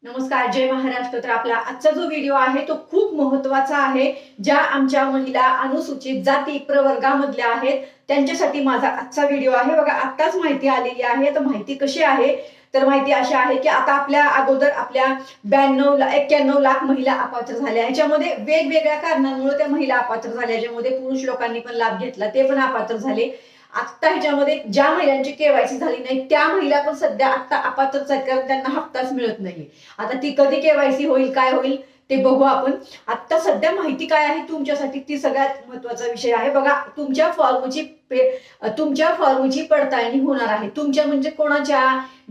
नमस्कार, जय महाराष्ट्र. तर आपला आजचा जो व्हिडिओ आहे तो खूप महत्त्वाचा आहे. ज्या आमच्या महिला अनुसूचित जाती प्रवर्गामधल्या आहेत त्यांच्यासाठी माझा आजचा व्हिडिओ आहे. बघा, आत्ताच माहिती आलेली आहे. तर माहिती कशी आहे, तर माहिती अशी आहे की आता आपल्या अगोदर आपल्या 91 लाख महिला अपात्र झाल्या. ह्याच्यामध्ये वेगवेगळ्या कारणांमुळे त्या महिला अपात्र झाल्या. ह्याच्यामध्ये पुरुष लोकांनी पण लाभ घेतला, ते पण अपात्र झाले. आता ह्याच्यामध्ये ज्या महिलांची केवायसी झाली नाही त्या महिला पण सध्या आता अपात्रच आहेत, कारण त्यांना हप्ताच मिळत नाही. आता ती कधी केवायसी होईल, काय होईल ते बघू आपण. आता सध्या माहिती काय आहे तुमच्यासाठी ती सगळ्यात महत्वाचा विषय आहे. बघा, तुमच्या फॉर्मची पडताळणी होणार आहे. तुमच्या म्हणजे कोणाच्या?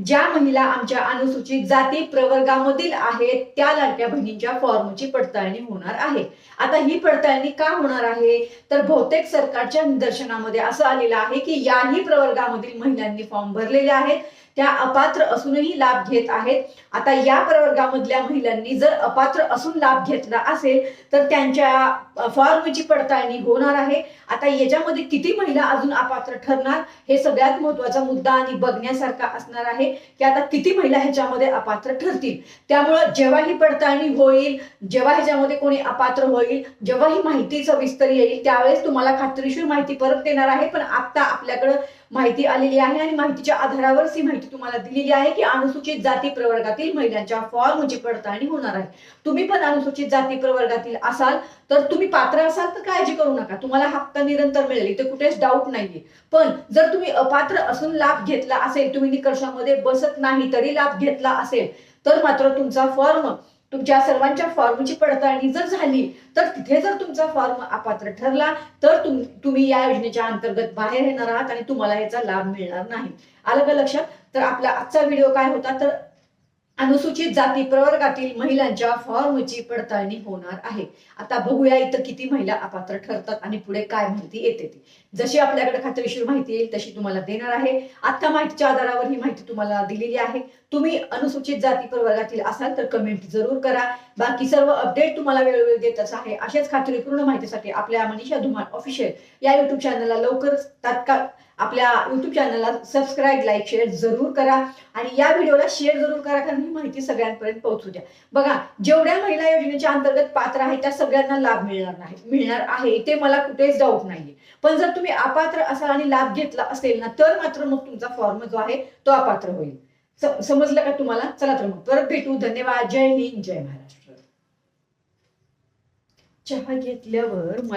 ज्या महिला आमच्या अनुसूचित जाती प्रवर्गामधील आहेत त्या लाडक्या बहिणींच्या फॉर्मची पडताळणी होणार आहे. आता ही पडताळणी का होणार आहे, तर बहुतेक सरकारच्या निदर्शनामध्ये असं आलेलं आहे की याही प्रवर्गामधील महिलांनी फॉर्म भरलेले आहेत, त्या अपात्र असूनही लाभ घेत आहेत. आता या प्रवर्गामधल्या महिलांनी जर अपात्र असून लाभ घेतला असेल तर त्यांच्या फॉर्मची पडताळणी होणार आहे. आता याच्यामध्ये किती महिला अजून अपात्र ठरणार हे सगळ्यात महत्वाचा मुद्दा आणि बघण्यासारखा असणार आहे की आता किती महिला ह्याच्यामध्ये अपात्र ठरतील. त्यामुळे जेव्हा ही पडताळणी होईल, जेव्हा ह्याच्यामध्ये कोणी अपात्र होईल, जेव्हा ही माहिती सविस्तर येईल त्यावेळेस तुम्हाला खात्रीशीर माहिती परत देणार आहे. पण आता आपल्याकडे माहिती आलेली आहे आणि माहितीच्या आधारावर ही माहिती तुम्हाला दिलेली आहे की अनुसूचित जाती प्रवर्गातील महिलांच्या फॉर्मची पडताळणी होणार आहे. तुम्ही पण अनुसूचित जाती प्रवर्गातील असाल तर तुम्ही पात्र असाल तर काळजी करू नका, तुम्हाला हप्ता निरंतर मिळेल, इथे कुठेच डाऊट नाहीये. पण जर तुम्ही अपात्र असून लाभ घेतला असेल, तुम्ही निकषामध्ये बसत नाही तरी लाभ घेतला असेल, तर मात्र तुमचा फॉर्म, तुमच्या सर्वांच्या फॉर्मची पडताळणी जर झाली तर तिथे जर तुमचा फॉर्म अपात्र ठरला तर तुम्ही या योजनेच्या अंतर्गत बाहेर येणार आहात आणि तुम्हाला याचा लाभ मिळणार नाही. आलं का लक्षात? तर आपला आजचा व्हिडिओ काय होता, तर अनुसूचित जाती प्रवर्गातील महिलांच्या फॉर्मची पडताळणी होणार आहे. आता बघूया इथं किती महिला अपात्र ठरतात आणि पुढे काय माहिती येते ती. जशी आपल्याकडे खात्रीशीर माहिती येईल तशी तुम्हाला देणार आहे. आता माहितीच्या आधारावर ही माहिती तुम्हाला दिलेली आहे. तुम्ही अनुसूचित जाती प्रवर्गातील असाल तर कमेंट जरूर करा. बाकी सर्व अपडेट तुम्हाला वेळोवेळी देतच आहे. अशाच खात्रीपूर्ण माहितीसाठी आपल्या मनीषा धुमाळ ऑफिशियल या युट्यूब चॅनलला लवकरच तात्काळ आपल्या युट्यूब चॅनलला सबस्क्राईब, लाईक, शेअर जरूर करा आणि या व्हिडिओला शेअर जरूर करा, कारण ही माहिती सगळ्यांपर्यंत पोहोचू द्या. बघा, जेवढ्या महिला योजनेच्या अंतर्गत पात्र आहेत त्या सगळ्यांना लाभ मिळणार आहे, ते मला कुठेच डाऊट नाहीये. पण जर तुम्ही अपात्र असाल आणि लाभ घेतला असेल ना, तर मात्र मग तुमचा फॉर्म जो आहे तो अपात्र होईल. समजलं का तुम्हाला? चला तर मग परत भेटू. धन्यवाद. जय हिंद, जय महाराष्ट्र. चहा घेतल्यावर